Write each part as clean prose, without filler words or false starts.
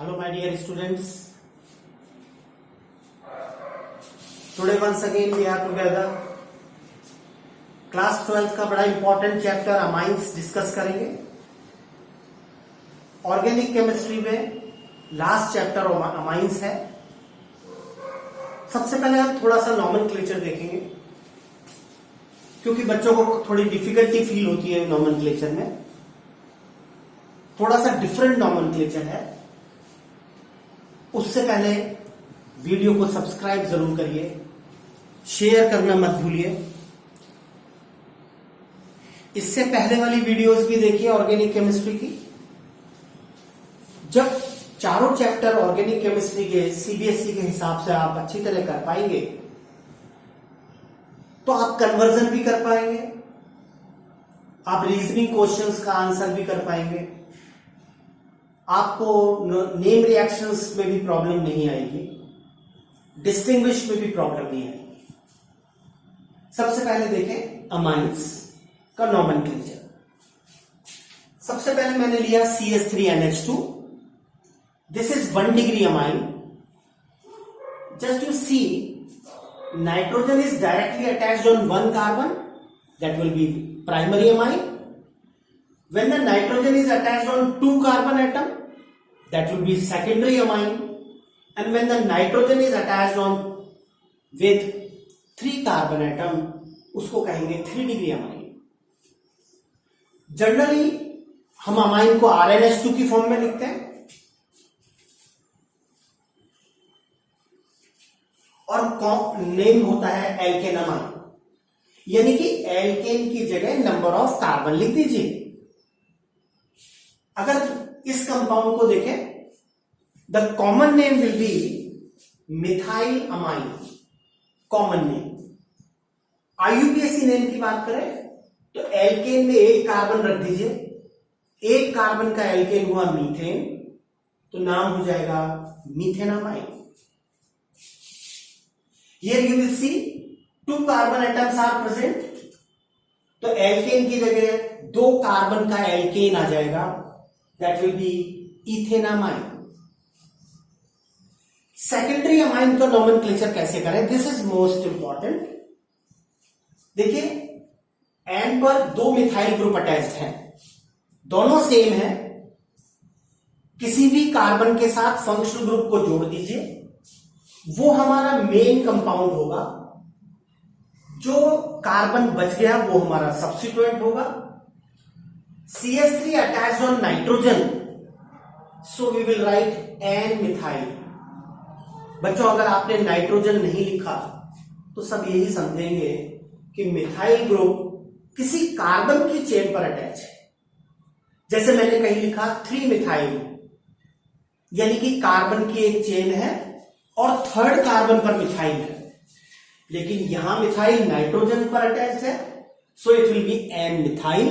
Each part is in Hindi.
Hello my dear students. Today once again we are together. Class 12 का बड़ा इंपॉर्टेंट चैप्टर अमाइंस डिस्कस करेंगे. ऑर्गेनिक केमिस्ट्री में लास्ट चैप्टर अमाइंस है. सबसे पहले हम थोड़ा सा नॉमेनक्लेचर देखेंगे क्योंकि बच्चों को थोड़ी डिफिकल्टी फील होती है नॉमेनक्लेचर में. थोड़ा सा डिफरेंट नॉमेनक्लेचर है. उससे पहले वीडियो को सब्सक्राइब जरूर करिए, शेयर करना मत भूलिए. इससे पहले वाली वीडियोस भी देखिए ऑर्गेनिक केमिस्ट्री की. जब चारों चैप्टर ऑर्गेनिक केमिस्ट्री के सीबीएसई के हिसाब से आप अच्छी तरह कर पाएंगे तो आप कन्वर्जन भी कर पाएंगे, आप रीजनिंग क्वेश्चंस का आंसर भी कर पाएंगे, आपको नेम रिएक्शंस में भी प्रॉब्लम नहीं आएगी, डिस्टिंग्विश में भी प्रॉब्लम नहीं आएगी. सबसे पहले देखें अमाइंस का नॉमेनक्लेचर. सबसे पहले मैंने लिया CH3NH2. This is 1 degree amine. Just you see nitrogen is directly attached on one carbon, that will be primary amine. When the nitrogen is attached on 2 carbon atom, that will be secondary amine. And when the nitrogen is attached on with 3 carbon atom, उसको कहेंगे 3 डिग्री अमाइन. जनरली हम अमाइन को RNH2 की फॉर्म में लिखते हैं और नेम होता है एल्केन अमाइन, यानी कि एल्केन की जगह नंबर ऑफ कार्बन लिख दीजिए. अगर इस कंपाउंड को देखें, the common name will be methyl amine. Common name. IUPAC name की बात करें तो एल्केन में एक कार्बन रख दीजिए. एक कार्बन का एल्केन हुआ मीथेन, तो नाम हो जाएगा methane amine. Here you will see 2 carbon atoms are present. तो एल्केन की जगह 2 कार्बन का एल्केन आ जाएगा, that will be ethanamine. Secondary amine का नॉमेनक्लेचर कैसे करें, दिस इज मोस्ट इंपॉर्टेंट. देखिए एन पर 2 मिथाइल ग्रुप अटैच्ड हैं, दोनों सेम है. किसी भी कार्बन के साथ फंक्शनल ग्रुप को जोड़ दीजिए, वो हमारा मेन कंपाउंड होगा. जो कार्बन बच गया वो हमारा सब्स्टिट्यूएंट होगा. CH3 attached on nitrogen, so we will write N methyl. बच्चों अगर आपने नाइट्रोजन नहीं लिखा तो सब यही समझेंगे कि मिथाइल ग्रुप किसी कार्बन की चेन पर अटैच है. जैसे मैंने कहीं लिखा 3 मिथाइल, यानी कि कार्बन की एक चेन है और 3rd कार्बन पर मिथाइल है, लेकिन यहां मिथाइल नाइट्रोजन पर अटैच है, so it will be N methyl.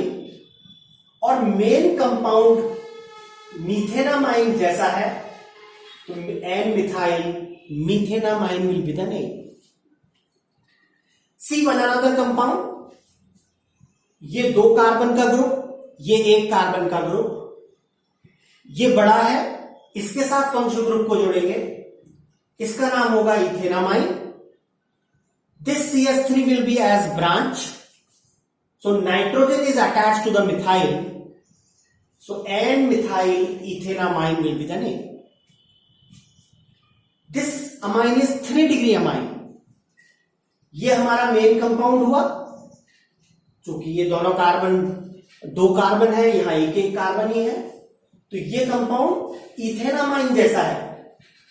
और मेन कंपाउंड मीथेनामाइन जैसा है, तो N methyl methanamine will be the name. See one another compound. ये 2 कार्बन का ग्रुप, ये 1 कार्बन का ग्रुप. ये बड़ा है, इसके साथ फंक्शनल ग्रुप को जोड़ेंगे, इसका नाम होगा ethanamine. This CH3 will be as branch, so nitrogen is attached to the methyl, so N-methyl ethenamine will be the name. This amine is 3 degree amine. ये हमारा मेन कंपाउंड हुआ. चूंकि ये दोनों कार्बन 2 कार्बन है, यहां एक कार्बन ही है, तो ये कंपाउंड इथेनामाइन जैसा है.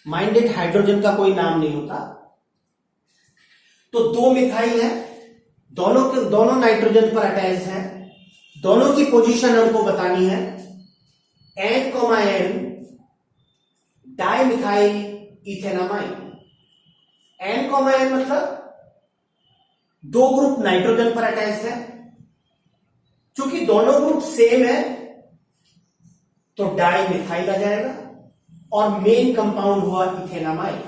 माइंडेड हाइड्रोजन का कोई नाम नहीं होता. तो 2 मिथाइल है, दोनों नाइट्रोजन पर अटैच है. दोनों की पोजीशन हमको बतानी है. N, di methyl ethanamine. N, मतलब 2 ग्रुप नाइट्रोजन पर अटैच है. चूंकि दोनों ग्रुप सेम है तो डाई मिथाइल आ जाएगा और मेन कंपाउंड हुआ ethanamine.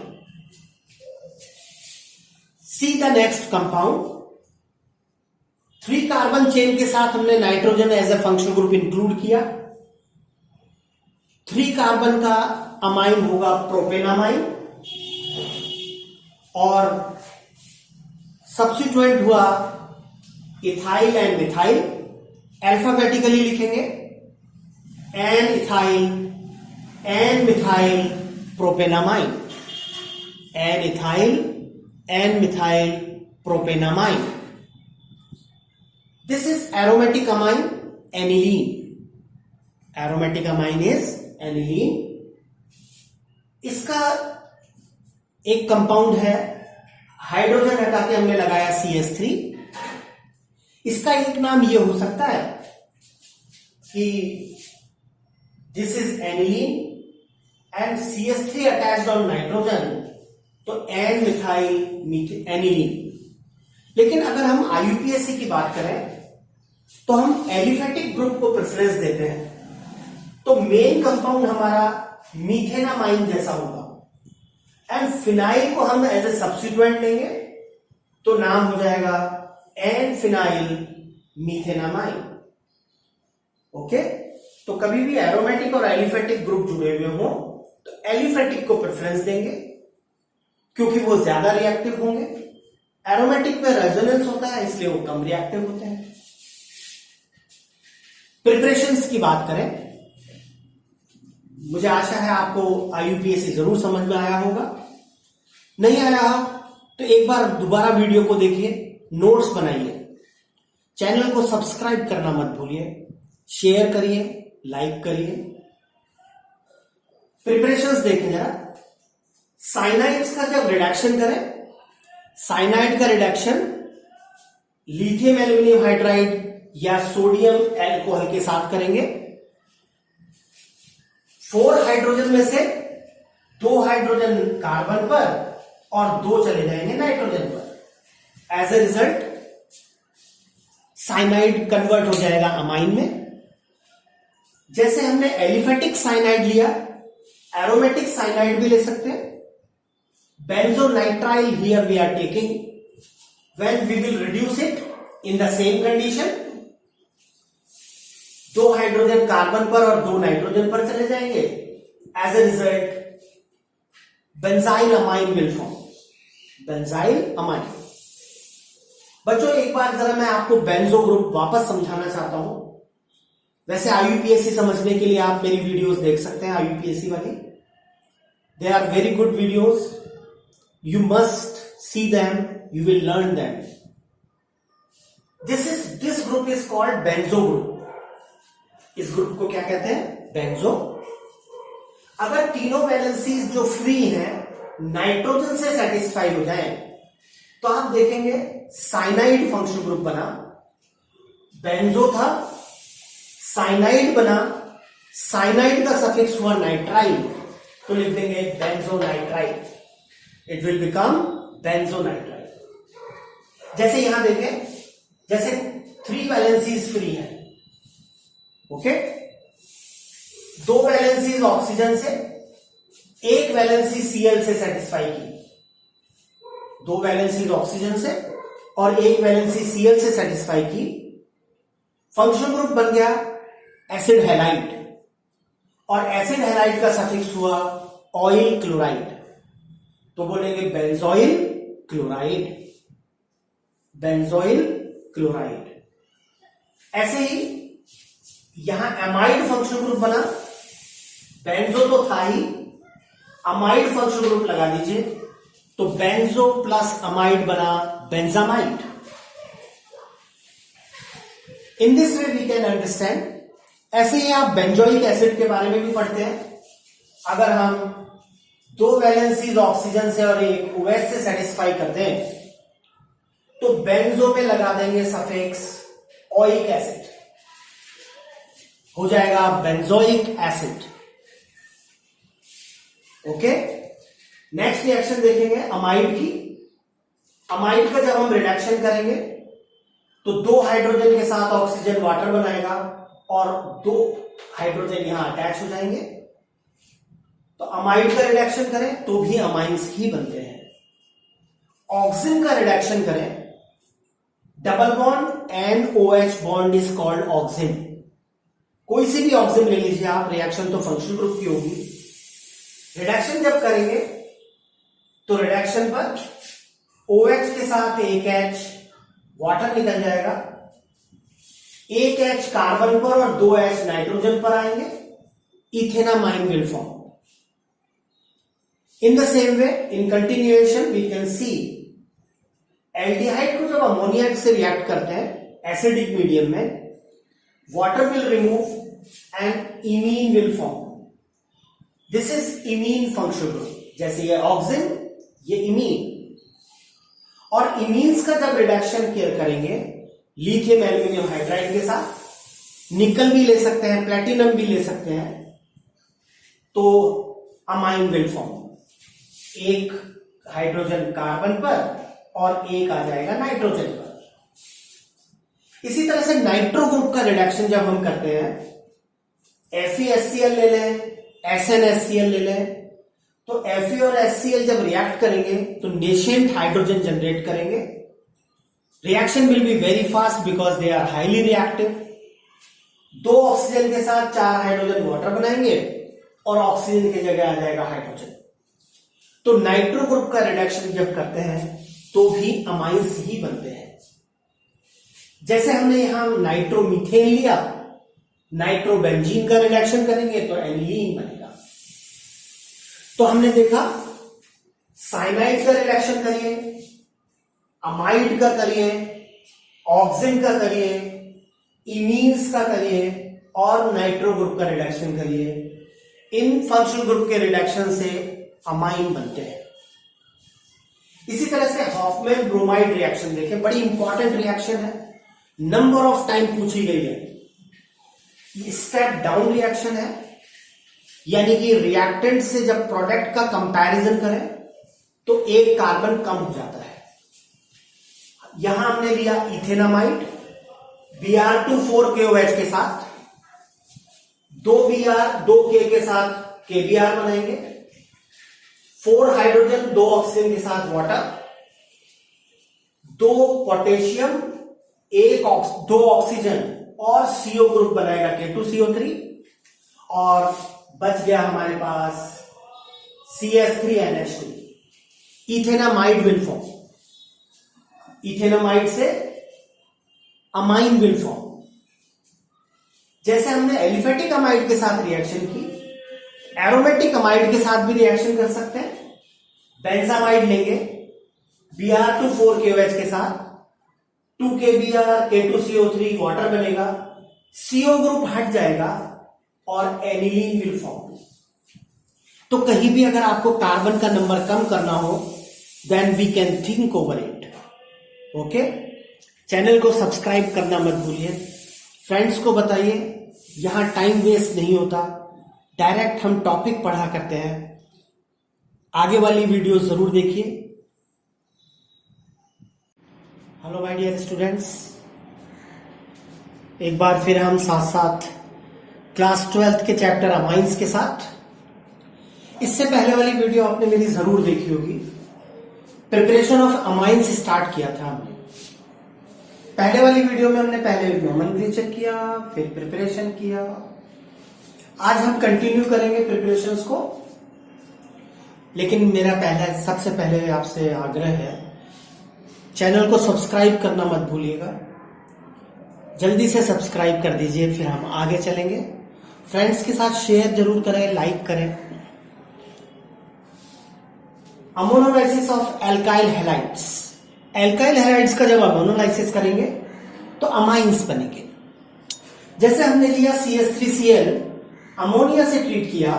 See the next compound. 3 carbon chain के साथ हमने nitrogen as a functional group include किया. 3 कार्बन का अमाइन होगा प्रोपेनामाइन, और सब्स्टिट्यूएंट हुआ इथाइल एंड मिथाइल। अल्फाबेटिकली लिखेंगे, N ethyl N methyl propanamine, N ethyl N methyl propanamine. This is aromatic amine aniline. Aromatic amine is aniline. इसका एक कंपाउंड है, हाइड्रोजन हटा के हमने लगाया CH3। इसका एक नाम यह हो सकता है कि this is aniline and CH3 attached on nitrogen, तो एन मिथाइल एनिलीन। लेकिन अगर हम IUPAC की बात करें तो हम एलिफेटिक ग्रुप को प्रेफरेंस देते हैं, तो मेन कंपाउंड हमारा मीथेनामाइन जैसा होगा एंड फिनाइल को हम एज ए सब्स्टिट्यूएंट लेंगे तो नाम हो जाएगा एन फिनाइल मीथेनामाइन। ओके, तो कभी भी एरोमेटिक और एलिफेटिक ग्रुप जुड़े हुए हो तो एलिफेटिक को प्रेफरेंस देंगे क्योंकि वो ज्यादा रिएक्टिव होंगे। एरोमेटिक में रेजोनेंस होता है इसलिए वो कम रिएक्टिव होते हैं। प्रिपरेशंस की बात करें, मुझे आशा है आपको IUPAC जरूर समझ में आया होगा। नहीं आया तो एक बार दोबारा वीडियो को देखिए, नोट्स बनाइए, चैनल को सब्सक्राइब करना मत भूलिए, शेयर करिए, लाइक करिए। प्रिपरेशंस देखें जरा। साइनाइड्स का जब रिडक्शन करें, साइनाइड का रिडक्शन लिथियम एल्यूमिनियम हाइड्राइड या सोडियम एल्कोहल के साथ करेंगे। 4 हाइड्रोजन में से 2 हाइड्रोजन कार्बन पर और 2 चले जाएंगे नाइट्रोजन पर। As a result cyanide convert हो जाएगा अमाइन में। जैसे हमने एलिफेटिक साइनाइड लिया, एरोमेटिक साइनाइड भी ले सकते हैं। Benzonitrile here we are taking when we will reduce it in the same condition. 2 hydrogen carbon पर और 2 नाइट्रोजन पर चले जाएंगे। As a result benzyl amine will form, benzyl amine. बच्चों एक बार जरा मैं आपको बेंजो ग्रुप वापस समझाना चाहता हूं। वैसे IUPAC समझने के लिए आप मेरी वीडियोस देख सकते हैं, IUPAC वाली। They are very good videos, you must see them, you will learn them. This group is called benzo group. इस ग्रुप को क्या कहते हैं? बेंजो। अगर तीनों वैलेंसीज जो फ्री हैं नाइट्रोजन से सेटिस्फाई हो जाएं तो आप देखेंगे साइनाइड फंक्शनल ग्रुप बना, बेंजो था, साइनाइड बना, साइनाइड का सफिक्स हुआ नाइट्राइल तो लिख देंगे benzonitrile. It will become benzonitrile. जैसे यहां देखें, जैसे 3 वैलेंसीज फ्री है, ओके, 2 वैलेंसीज ऑक्सीजन से, 1 वैलेंसी Cl से सेटिस्फाई की। 2 वैलेंसीज ऑक्सीजन से और 1 वैलेंसी Cl से सेटिस्फाई की। फंक्शनल ग्रुप बन गया एसिड हैलाइड, और एसिड हैलाइड का सफिक्स हुआ ऑयल क्लोराइड तो बोलेंगे बेंजोइल क्लोराइड, बेंजोइल क्लोराइड। ऐसे ही यहां एमाइड फंक्शनल ग्रुप बना, बेंजो तो था ही, अमाइड फंक्शनल ग्रुप लगा दीजिए तो बेंजो प्लस अमाइड बना benzamide. In this way we can understand. ऐसे ही आप बेंजोइक एसिड के बारे में भी पढ़ते हैं। अगर हम 2 वैलेंसीज ऑक्सीजन से और 1 OH से सेटिस्फाई करते हैं तो बेंजो में लगा देंगे सफिक्स ओइक एसिड, हो जाएगा benzoic acid. Okay, next reaction देखेंगे अमाइड की। अमाइड का जब हम रिडक्शन करेंगे तो 2 हाइड्रोजन के साथ ऑक्सीजन वाटर बनाएगा और 2 हाइड्रोजन यहां अटैच हो जाएंगे। तो अमाइड का रिडक्शन करें तो भी अमाइंस ही बनते हैं। ऑक्सीजन का रिडक्शन करें, double bond NOH bond is called oxygen. कोई सी भी ऑक्सीजन ले लीजिए आप, रिएक्शन तो फंक्शनल ग्रुप की होगी। रिडक्शन जब करेंगे तो रिडक्शन पर OH के साथ एक H वाटर निकल जाएगा, एक H कार्बन पर और 2 H नाइट्रोजन पर आएंगे, ethanamine will form. In the same way in continuation we can see aldehyde को जब अमोनिया से रिएक्ट करते हैं एसिडिक मीडियम में, water will remove and imine will form. This is imine functional group, जैसे ये ऑक्सिन, ये इमीन। और इमीन्स का जब रिडक्शन करेंगे लिथियम एल्यूमिनियम हाइड्राइड के साथ, निकल भी ले सकते हैं, प्लेटिनम भी ले सकते हैं, तो अमाइन विल फॉर्म। एक हाइड्रोजन कार्बन पर और एक आ जाएगा नाइट्रोजन पर। इसी तरह से नाइट्रो ग्रुप का रिडक्शन जब हम करते हैं, FeHCl ले लें, SnHCl ले लें, तो Fe और HCl जब रिएक्ट करेंगे तो नेशेंट हाइड्रोजन जनरेट करेंगे। Reaction will be very fast because they are highly reactive. 2 oxygen के साथ 4 हाइड्रोजन वाटर बनाएंगे और ऑक्सीजन की जगह आ जाएगा हाइड्रोजन। तो नाइट्रो ग्रुप का रिडक्शन जब करते हैं तो भी अमाइंस ही बनते हैं। जैसे हमने यहां नाइट्रोमीथेन लिया, नाइट्रोबेंजीन का रिडक्शन करेंगे तो एनिलीन बनेगा। तो हमने देखा साइनाइड का रिडक्शन करिए, अमाइड का करिए, ऑक्सिन का करिए, इमीन्स का करिए और नाइट्रो ग्रुप का रिडक्शन करिए। इन फंक्शनल ग्रुप के रिडक्शन से अमाइन बनते हैं। इसी तरह से हॉफमैन ब्रोमाइड रिएक्शन देखें, बड़ी इंपॉर्टेंट रिएक्शन है, नंबर ऑफ टाइम पूछी गई है। स्टेप डाउन रिएक्शन है, यानी कि रिएक्टेंट से जब प्रोडक्ट का कंपैरिजन करें तो एक कार्बन कम हो जाता है। यहां हमने लिया इथेनामाइड Br2,4KOH के साथ, 2K के साथ KBr बनाएंगे, 4 हाइड्रोजन 2 ऑक्सीजन के साथ वाटर, 2 पोटेशियम 2 ऑक्सीजन और CO ग्रुप बनाएगा K2CO3 और बच गया हमारे पास CH3NH2। Ethanamide will form, ethanamide से अमाइन विल फॉर्म। जैसे हमने एलिफेटिक अमाइड के साथ रिएक्शन की, एरोमेटिक अमाइड के साथ भी रिएक्शन कर सकते हैं। बेंजामाइड लेंगे Br2,4KOH के साथ, 2KBr K2CO3 वाटर बनेगा, CO ग्रुप हट जाएगा और एनिलीन विल फॉर्म। तो कहीं भी अगर आपको कार्बन का नंबर कम करना हो then we can think over it. Okay, channel को सब्सक्राइब करना मत भूलिए, फ्रेंड्स को बताइए, यहां टाइम वेस्ट नहीं होता, डायरेक्ट हम टॉपिक पढ़ा करते हैं। आगे वाली वीडियो जरूर देखिए। हेलो माय डियर स्टूडेंट्स, एक बार फिर हम साथ साथ क्लास 12th के चैप्टर अमाइंस के साथ। इससे पहले वाली वीडियो आपने मेरी जरूर देखी होगी, प्रिपरेशन ऑफ अमाइंस स्टार्ट किया था हमने। पहले वाली वीडियो में हमने पहले नोमेनक्लेचर किया, फिर प्रिपरेशन किया। आज हम कंटिन्यू करेंगे प्रिपरेशंस को, लेकिन मेरा सबसे पहले आपसे आग्रह है, चैनल को सब्सक्राइब करना मत भूलिएगा। जल्दी से सब्सक्राइब कर दीजिए, फिर हम आगे चलेंगे। फ्रेंड्स के साथ शेयर जरूर करें, लाइक करें। Ammonolysis of alkyl halides. Alkyl halides का जब अमोनोलाइसिस करेंगे तो अमाइंस बनेंगे। जैसे हमने लिया CH3Cl, अमोनिया से ट्रीट किया,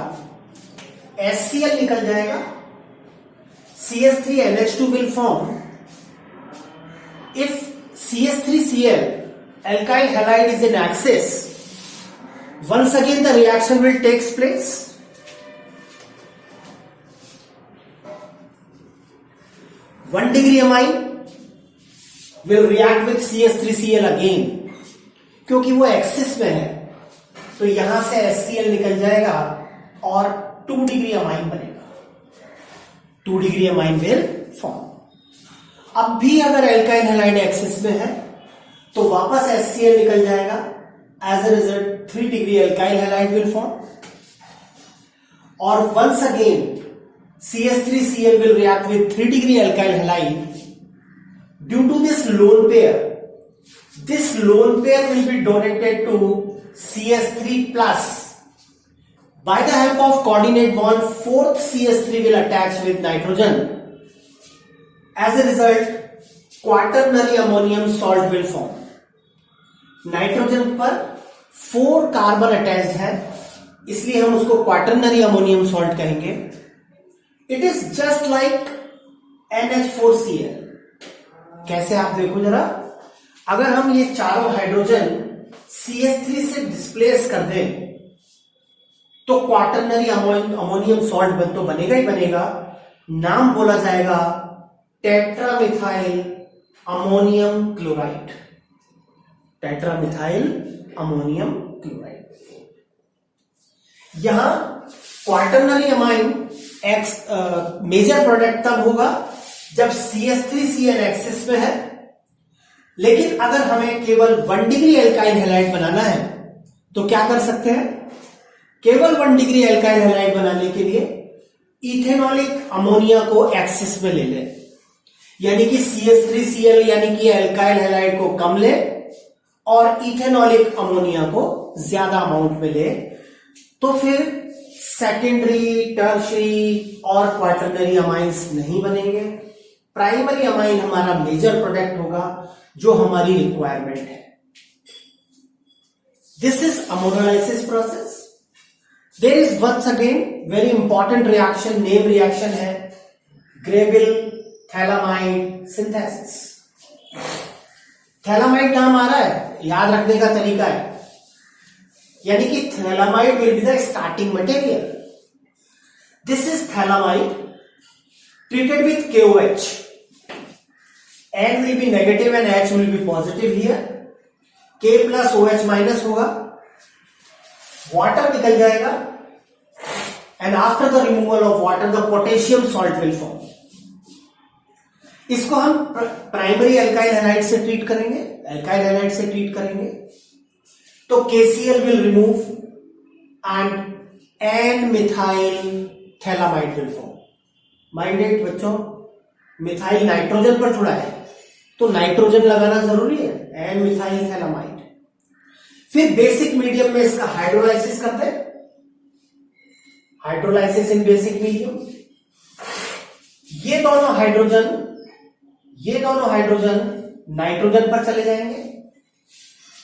HCl निकल जाएगा, CH3NH2 will form. If CH3Cl alkyl halide is in axis, once again the reaction will takes place. 1 degree amine will react with CH3Cl again, क्योंकि वो एक्सिस में है तो यहां से HCl निकल जाएगा और 2 डिग्री अमाइन बनेगा। 2 डिग्री अमाइन विल फॉर्म। अब भी अगर एल्काइल हैलाइड एक्सिस में है तो वापस HCl निकल जाएगा, as a result 3 degree alkyl halide will form. और once again CH3Cl will react with 3 degree alkyl halide. Due to this lone pair will be donated to CH3 plus. By the help of coordinate bond, fourth CH3 will attach with nitrogen. As a result, quaternary ammonium salt will form. Nitrogen पर 4 कार्बन अटैच्ड है, इसलिए हम उसको क्वाटरनरी अमोनियम सॉल्ट कहेंगे. It is just like NH4Cl. कैसे आप देखो जरा, अगर हम ये चारों हाइड्रोजन CH3 से डिस्प्लेस कर दें तो क्वाटरनरी अमोनियम सॉल्ट तो बनेगा ही बनेगा. नाम बोला जाएगा टेट्रामिथाइल अमोनियम क्लोराइड. टेट्रामिथाइल ammonium chloride. यहां क्वाटरनरी अमाइन मेजर प्रोडक्ट तब होगा जब CH3Cl एक्सिस में है. लेकिन अगर हमें केवल 1 डिग्री एल्काइल हैलाइड बनाना है तो क्या कर सकते हैं? केवल 1 डिग्री एल्काइल हैलाइड बनाने के लिए इथेनॉलिक अमोनिया को एक्सिस में ले लें, यानी कि CH3Cl यानी कि एल्काइल हैलाइड को कम ले और इथेनॉलिक अमोनिया को ज्यादा अमाउंट में ले. तो फिर सेकेंडरी, टर्शरी और क्वाटरनरी अमाइंस नहीं बनेंगे. प्राइमरी अमाइन हमारा मेजर प्रोडक्ट होगा जो हमारी रिक्वायरमेंट है. This is ammonolysis process. There is once again very important reaction, name reaction है ग्रेविल थैलामाइड सिंथेसिस. थैलामाइड नाम आ रहा है, याद रखने का तरीका है, यानी कि phthalimide will be the starting material. This is phthalimide treated with KOH. N will be negative and H will be positive here. K plus OH minus होगा, water निकल जाएगा and after the removal of water the potassium salt will form. इसको हम प्राइमरी एल्काइल हैलाइड से ट्रीट करेंगे, एल्काइल हैलाइड से ट्रीट करेंगे तो KCl will remove and N-methyl thalaamide will form. Minded बच्चों, मिथाइल नाइट्रोजन पर जुड़ा है तो नाइट्रोजन लगाना जरूरी है, एन मिथाइल थैलामाइड. फिर बेसिक मीडियम में इसका हाइड्रोलाइसिस करते हैं. हाइड्रोलाइसिस इन बेसिक मीडियम. ये दोनों हाइड्रोजन नाइट्रोजन पर चले जाएंगे,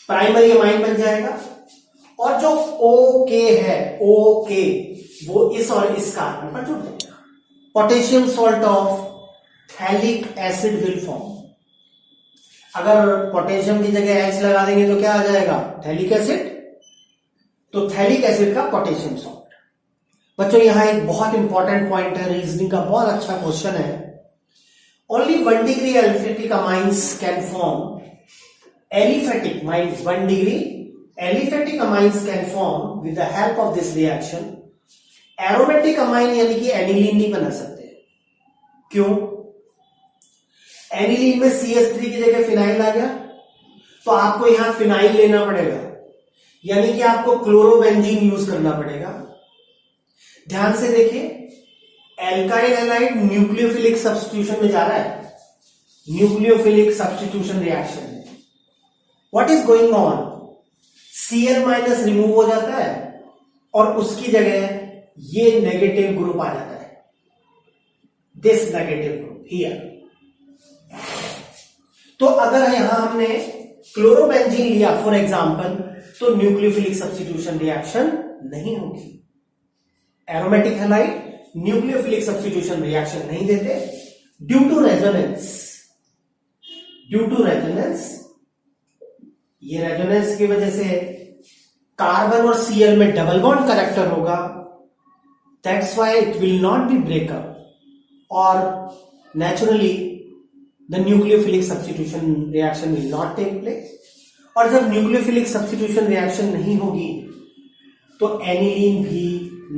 प्राइमरी अमाइन बन जाएगा और जो ओके है, ओके वो इस और इस कार्बन पर जुड़ जाएगा. Potassium salt of phthalic acid will form. अगर पोटेशियम की जगह H लगा देंगे तो क्या आ जाएगा? Phthalic acid. तो थैलिक एसिड का पोटेशियम सॉल्ट. बच्चों यहां एक बहुत इंपॉर्टेंट पॉइंट है, रीजनिंग का बहुत अच्छा क्वेश्चन है. Only 1 degree aliphatic amines can form, aliphatic means 1 degree aliphatic amines can form with the help of this reaction. Aromatic amine यानी कि एनिलीन नहीं बना सकते. क्यों? एनिलीन में CH3 की जगह फिनाइल आ गया तो आपको यहां फिनाइल लेना पड़ेगा, यानी कि आपको क्लोरोबेंजीन यूज करना पड़ेगा. ध्यान से देखिए, एल्काइल हैलाइड न्यूक्लियोफिलिक सब्स्टिट्यूशन में जा रहा है, न्यूक्लियोफिलिक सब्स्टिट्यूशन रिएक्शन में. What is going on? Cl minus remove हो जाता है और उसकी जगह ये नेगेटिव ग्रुप आ जाता है, दिस नेगेटिव ग्रुप हियर. तो अगर यहां हमने क्लोरोबेंजीन लिया फॉर एग्जांपल तो न्यूक्लियोफिलिक सब्स्टिट्यूशन रिएक्शन नहीं होगी. Aromatic halide nucleophilic substitution reaction नहीं देते ड्यू टू रेजोनेंस. ये रेजोनेंस की वजह से कार्बन और Cl में डबल बॉन्ड कैरेक्टर होगा. That's why it will not be breakup or naturally the nucleophilic substitution reaction will not take place. और जब न्यूक्लियोफिलिक सब्स्टिट्यूशन रिएक्शन नहीं होगी तो एनिलीन भी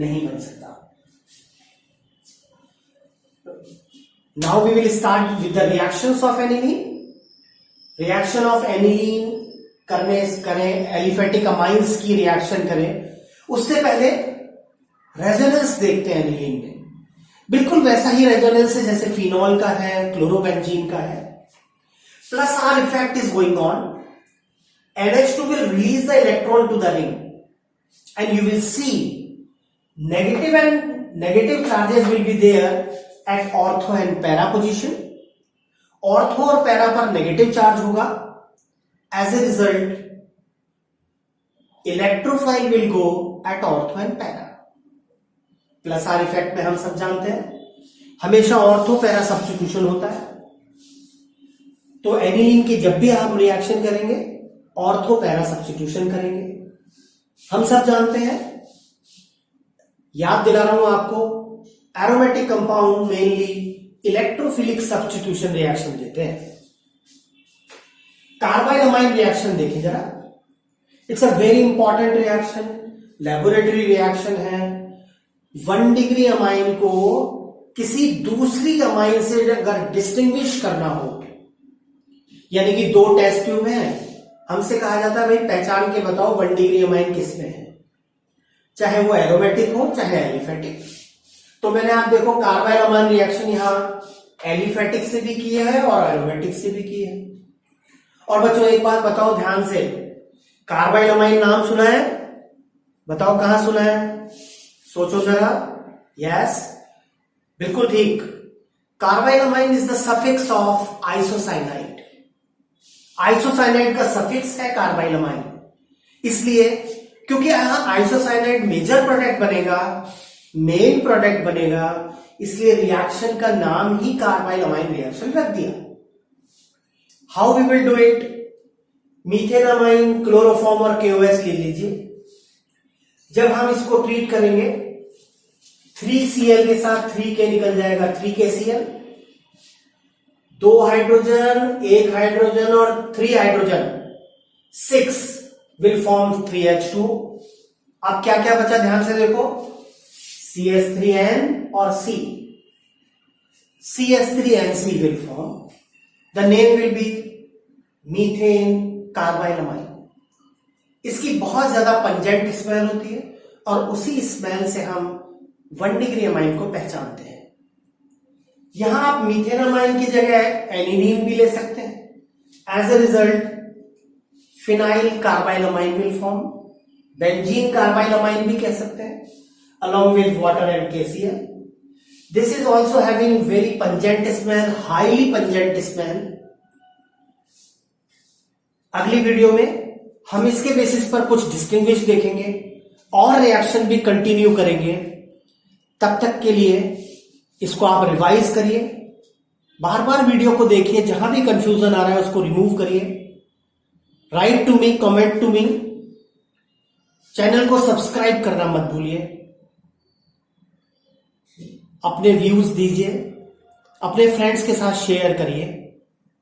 नहीं बन सकता. Now we will start with the reactions of aniline. Reaction of aniline करें, एलिफेटिक अमाइंस की रिएक्शन करें. उससे पहले रेजोनेंस देखते हैं एनिलीन में, बिल्कुल वैसा ही रेजोनेंस है जैसे फिनॉल का है, क्लोरोबेंजीन का है. Plus are effect is going on. NH2 will release the electron to the ring, and you will see negative charges will be there at ortho and para position. Ortho और para पर negative charge होगा. As a result, electrophile will go at ortho and para. Plus are effect में हम सब जानते हैं हमेशा ऑर्थो पैरा सब्स्टिट्यूशन होता है. तो एनिलीन की जब भी हम रिएक्शन करेंगे ऑर्थो पैरा सब्स्टिट्यूशन करेंगे. हम सब जानते हैं, याद दिला रहा हूं आपको, aromatic compound mainly electrophilic substitution reaction देते हैं. कार्बाइल अमाइन रिएक्शन देखिए जरा. It's a very important reaction, laboratory reaction है. 1 डिग्री अमाइन को किसी दूसरी अमाइन से अगर डिस्टिंग्विश करना हो, यानी कि 2 टेस्ट ट्यूब हैं, हमसे कहा जाता है भाई पहचान के बताओ 1 डिग्री अमाइन किसमें है, चाहे वो एरोमेटिक हो चाहे एलिफेटिक. तो मैंने आप देखो कार्बाइल अमाइन रिएक्शन यहां एलिफेटिक से भी किया है और एरोमेटिक से भी किया है. और बच्चों एक बात बताओ ध्यान से, कार्बाइल अमाइन नाम सुना है? बताओ कहां सुना है, सोचो जरा. यस, बिल्कुल ठीक. Carbyl amine is the suffix of isocyanide. Isocyanide का सफिक्स है कार्बाइल अमाइन, इसलिए क्योंकि यहां आइसोसाइनाइड मेजर प्रोडक्ट बनेगा, मेन प्रोडक्ट बनेगा, इसलिए रिएक्शन का नाम ही कार्बाइल अमाइन रिएक्शन रख दिया. How we will do it? Methane amine, chloroform और KOH ले लीजिए. जब हम इसको ट्रीट करेंगे 3Cl के साथ 3K निकल जाएगा, 3KCl. 2 हाइड्रोजन, 1 हाइड्रोजन और 3 हाइड्रोजन, 6 विल फॉर्म 3H2. अब क्या क्या बचा ध्यान से देखो, CH3n और C. CH3nC will form. The name will be methane carbyl amine. इसकी बहुत ज्यादा पंजेंट स्मेल होती है और उसी स्मेल से हम 1 डिग्री अमाइन को पहचानते हैं. यहां आप मीथेन अमाइन की जगह एनिलीन भी ले सकते हैं. As a result phenyl carbyl amine will form. Benzene carbyl amine भी कह सकते हैं, along with water and KCl. This is also having very pungent smell, highly pungent smell. अगली वीडियो में हम इसके बेसिस पर कुछ डिस्टिंग्विश देखेंगे और रिएक्शन भी कंटिन्यू करेंगे. तब तक के लिए इसको आप रिवाइज करिए, बार बार वीडियो को देखिए, जहां भी कंफ्यूजन आ रहा है उसको रिमूव करिए. Write to me, comment to me. Channel को सब्सक्राइब करना मत भूलिए. अपने व्यूज दीजिए, अपने फ्रेंड्स के साथ शेयर करिए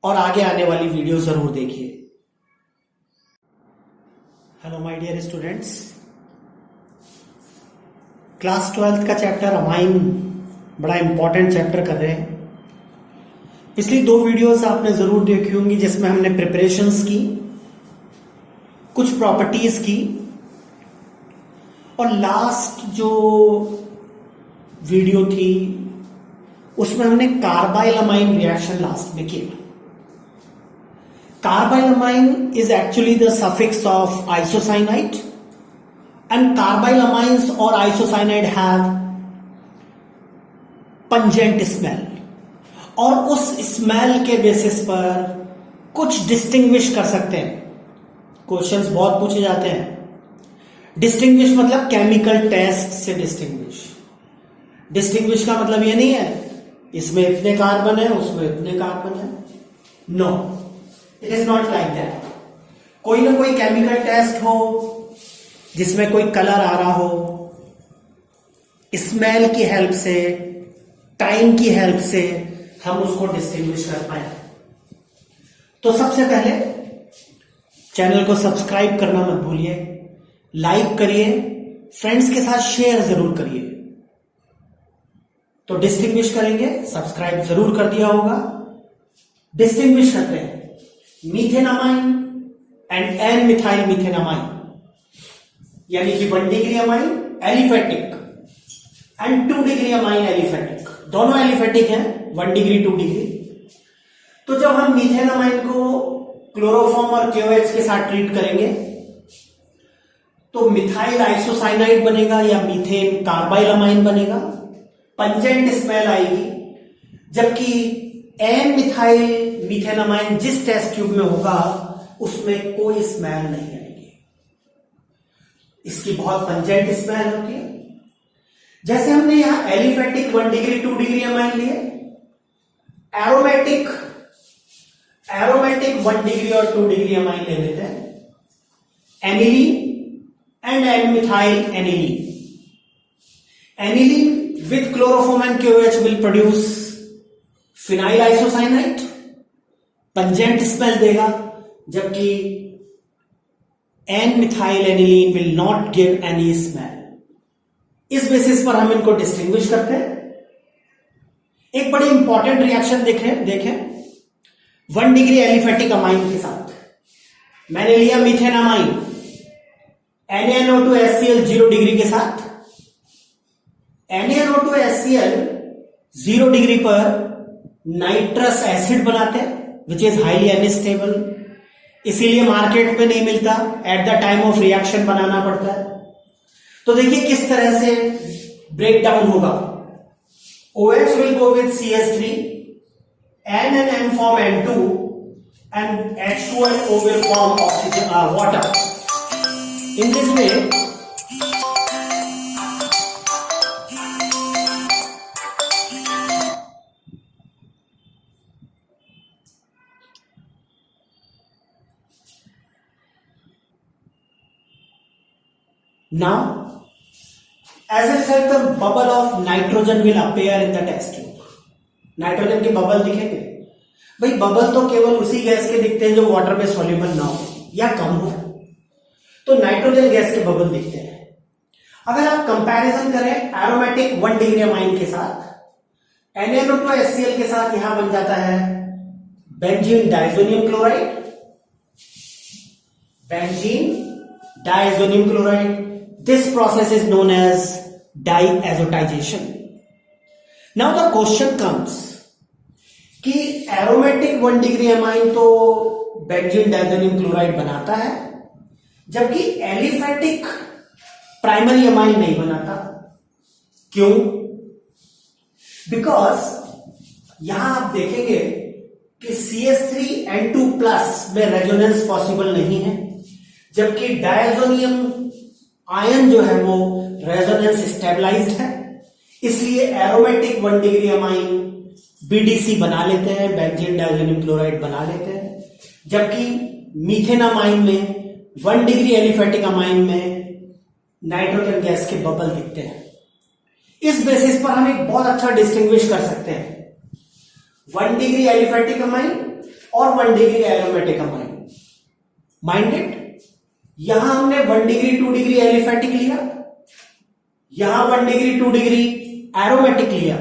और आगे आने वाली वीडियो जरूर देखिए. Hello my dear students, class 12th का चैप्टर अमाइन बड़ा इंपॉर्टेंट चैप्टर कर रहे हैं. पिछली 2 वीडियोस आपने जरूर देखी होंगी जिसमें हमने प्रिपरेशंस की, कुछ प्रॉपर्टीज की, और लास्ट जो वीडियो थी उसमें हमने कार्बाइल अमाइन रिएक्शन लास्ट में किया. Carbyl amine is actually the suffix of isocyanide, and carbyl amines और आइसोसाइनाइड हैव पंजेंट स्मेल, और उस स्मेल के बेसिस पर कुछ डिस्टिंग्विश कर सकते हैं. क्वेश्चंस बहुत पूछे जाते हैं. डिस्टिंग्विश मतलब केमिकल टेस्ट से डिस्टिंग्विश. डिस्टिंग्विश का मतलब ये नहीं है इसमें इतने कार्बन है उसमें इतने कार्बन है. No, it is not like that. कोई ना कोई केमिकल टेस्ट हो जिसमें कोई कलर आ रहा हो, स्मेल की हेल्प से, टाइम की हेल्प से हम उसको डिस्टिंग्विश कर पाए. तो सबसे पहले चैनल को सब्सक्राइब करना मत भूलिए, लाइक करिए, फ्रेंड्स के साथ शेयर जरूर करिए. तो डिस्टिंग्विश करेंगे, सब्सक्राइब जरूर कर दिया होगा. डिस्टिंग्विश करते हैं methane amine and N methyl methane amine, यानी कि 1 degree amine aliphatic and 2 degree amine aliphatic, दोनों एलिफेटिक हैं, 1 डिग्री 2 डिग्री। तो जब हम मीथेन अमाइन को क्लोरोफॉर्म और KOH के साथ ट्रीट करेंगे तो मिथाइल आइसोसाइनाइड बनेगा या मीथेन कार्बाइल अमाइन बनेगा, पंजेंट स्मेल आएगी। जबकि एन मिथाइल मीथेन अमाइन जिस टेस्ट ट्यूब में होगा उसमें कोई स्मेल नहीं आएगी, इसकी बहुत पंजेंट स्मेल होती है। जैसे हमने यहां एलिफेटिक 1 डिग्री 2 डिग्री अमाइन लिए, एरोमेटिक 1 डिग्री और 2 डिग्री अमाइन ले लेते हैं, aniline and N methyl aniline. Aniline with chloroform and KOH will produce phenyl isocyanate, pungent smell देगा, जबकि N methyl aniline will not give any smell. इस बेसिस पर हम इनको डिस्टिंग्विश करते हैं। एक बड़ी इंपॉर्टेंट रिएक्शन देखें 1 डिग्री एलिफेटिक अमाइन के साथ मैंने लिया मीथेन अमाइन NaNO2HCl 0 डिग्री के साथ। NaNO2HCl 0 डिग्री पर नाइट्रस एसिड बनाते हैं विच इज हाईली अनस्टेबल, इसीलिए मार्केट में नहीं मिलता, at the time of reaction बनाना पड़ता है। तो देखिए किस तरह से ब्रेक डाउन होगा। OH will go with CH3, N and N form N2 and H2 and O will form oxygen water. In this way now as a result the bubble of nitrogen will appear in the test tube. Nitrogen के बबल दिखेंगे। भाई बबल तो केवल उसी गैस के दिखते हैं जो वाटर में सॉल्युबल ना हो या कम हो, तो नाइट्रोजन गैस के बबल दिखते हैं। अगर आप कंपैरिजन करें एरोमेटिक 1 डिग्री अमाइन के साथ, NaNO2HCl के साथ यहां बन जाता है benzene diazonium chloride, benzene diazonium chloride. This process is known as diazotization. Now the question comes कि एरोमेटिक 1 डिग्री अमाइन तो बेंजीन डाइजोनियम क्लोराइड बनाता है, जबकि एलिफेटिक प्राइमरी अमाइन नहीं बनाता। क्यों? बिकॉज यहां आप देखेंगे कि CH3N2+ में रेजोनेंस पॉसिबल नहीं है, जबकि डायजोनियम आयन जो है वो रेजोनेंस स्टेबलाइज्ड है, इसलिए एरोमेटिक 1 डिग्री अमाइन BDC बना लेते हैं, बेंजीन डाइजोनियम क्लोराइड बना लेते हैं, जबकि मीथेन अमाइन में 1 डिग्री एलिफेटिक अमाइन में नाइट्रोजन गैस के बबल दिखते हैं। इस बेसिस पर हम एक बहुत अच्छा डिस्टिंग्विश कर सकते हैं 1 डिग्री एलिफेटिक अमाइन और 1 डिग्री एरोमेटिक अमाइन। माइंडेड, यहां हमने 1 डिग्री 2 डिग्री एलिफेटिक लिया, यहां 1 डिग्री 2 डिग्री एरोमेटिक लिया,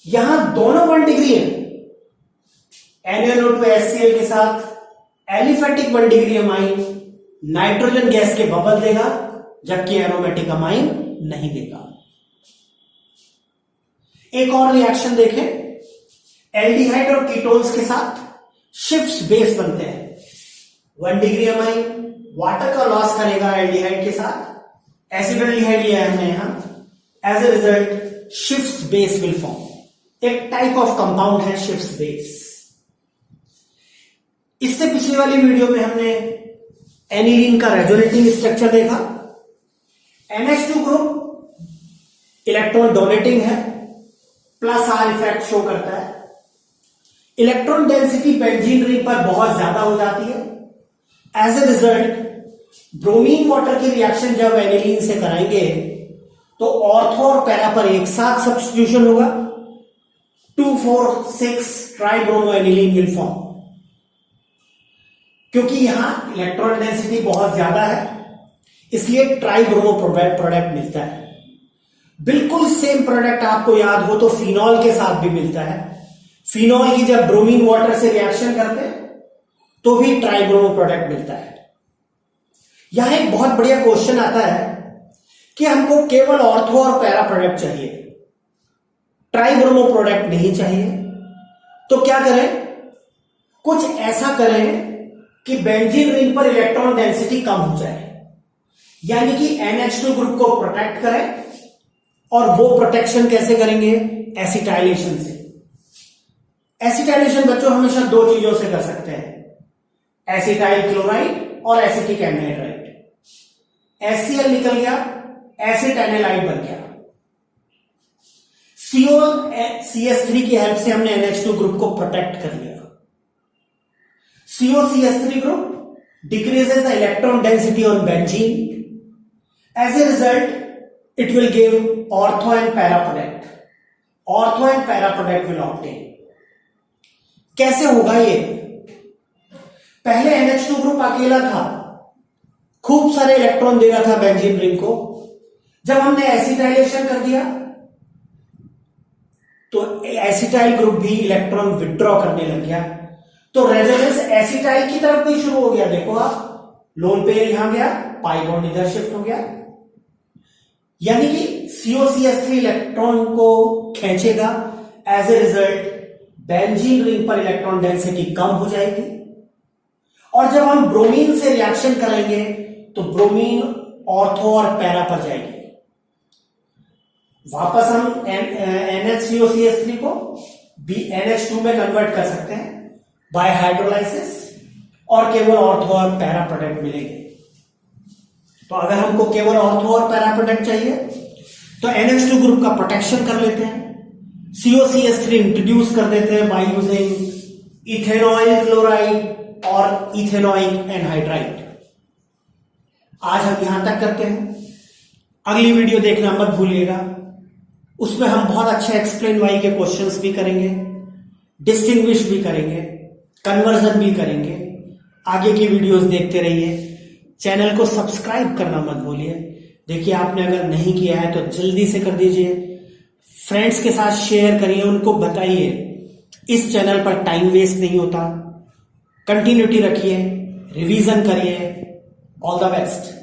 यहां दोनों 1 डिग्री है। NaNO2HCl के साथ aliphatic 1 degree amine nitrogen gas के बबल देगा, जबकि एरोमेटिक अमाइन नहीं देगा। एक और रिएक्शन देखें, एल्डिहाइड और कीटोन्स के साथ शिफ्ट बेस बनते हैं। 1 डिग्री अमाइन वाटर का लॉस करेगा एल्डिहाइड के साथ, एसिडल्डिहाइड लिया है हमने यहां, एज ए रिजल्ट शिफ्ट बेस विल फॉर्म। एक टाइप ऑफ कंपाउंड है शिफ्ट बेस। इससे पिछली वाली वीडियो में हमने एनिलीन का रेजोनेटिंग स्ट्रक्चर देखा। NH2 ग्रुप इलेक्ट्रॉन डोनेटिंग है, +R इफेक्ट शो करता है। इलेक्ट्रॉन डेंसिटी बेंजीन रिंग पर बहुत ज्यादा हो जाती है, as a result bromine water की रिएक्शन जब एनिलीन से कराएंगे तो ऑर्थो और पैरा पर एक साथ सब्स्टिट्यूशन होगा, 2,4,6 ट्राइब्रोमो एनिलीन विल फॉर्म। क्योंकि यहां इलेक्ट्रॉन डेंसिटी बहुत ज्यादा है, इसलिए ट्राइब्रोमो प्रोडक्ट मिलता है। बिल्कुल सेम प्रोडक्ट आपको याद हो तो फिनॉल के साथ भी मिलता है। फिनॉल की जब ब्रोमीन वाटर से रिएक्शन करते हैं तो भी ट्राइब्रोमो प्रोडक्ट मिलता है। यहां एक बहुत बढ़िया क्वेश्चन आता है कि हमको केवल ऑर्थो और पैरा प्रोडक्ट चाहिए, ट्राइब्रोमो प्रोडक्ट नहीं चाहिए, तो क्या करें? कुछ ऐसा करें कि बेंजीन रिंग पर इलेक्ट्रॉन डेंसिटी कम हो जाए, यानी कि NH2 ग्रुप को प्रोटेक्ट करें। और वो प्रोटेक्शन कैसे करेंगे? एसिटाइलेशन से। एसिटाइलेशन बच्चों हमेशा दो चीजों से कर सकते हैं, एसिटाइल क्लोराइड और एसिटिक एनहाइड्राइड। HCl निकल गया, एसिड एनालाइड बन गया। COCH3 की हेल्प से हमने NH2 ग्रुप को प्रोटेक्ट कर लिया। COCH3 group decreases the electron density on benzene. As a result, it will give ortho and para product. Ortho and para product will obtain. कैसे होगा ये? पहले NH2 ग्रुप अकेला था, खूब सारे इलेक्ट्रॉन दे रहा था बेंजीन रिंग को। जब हमने एसिटाइलेशन कर दिया तो एसिटाइल ग्रुप भी इलेक्ट्रॉन विड्रॉ करने लग गया, तो रेजोनेंस एसिटाइल की तरफ भी शुरू हो गया। देखो आप, लोन पेयर यहां गया, पाई बॉन्ड इधर शिफ्ट हो गया, यानी कि COCH3 इलेक्ट्रॉन को खींचेगा। As a result benzene ring पर इलेक्ट्रॉन डेंसिटी कम हो जाएगी। और जब हम ब्रोमीन से रिएक्शन करेंगे तो ब्रोमीन ऑर्थो और पैरा पर जाएगी। वापस हम NHCOCH3 को NH2 में कन्वर्ट कर सकते हैं बाय हाइड्रोलाइसिस, और केवल ऑर्थो और पैरा प्रोडक्ट मिलेंगे। तो अगर हमको केवल ऑर्थो और पैरा प्रोडक्ट चाहिए तो NH2 ग्रुप का प्रोटेक्शन कर लेते हैं, COCH3 इंट्रोड्यूस कर देते हैं बाय यूजिंग इथेनॉइल क्लोराइड और इथेनॉइक एनहाइड्राइड। आज हम यहां तक करते हैं। अगली वीडियो देखना मत भूलिएगा, उसमें हम बहुत अच्छे एक्सप्लेन वाई के क्वेश्चंस भी करेंगे, डिस्टिंग्विश भी करेंगे, कन्वर्जन भी करेंगे। आगे की वीडियोस देखते रहिए, चैनल को सब्सक्राइब करना मत भूलिए। देखिए, आपने अगर नहीं किया है तो जल्दी से कर दीजिए, फ्रेंड्स के साथ शेयर करिए, उनको बताइए इस चैनल पर टाइम वेस्ट नहीं होता। कंटिन्यूटी रखिए, रिवीजन करिए। All the best.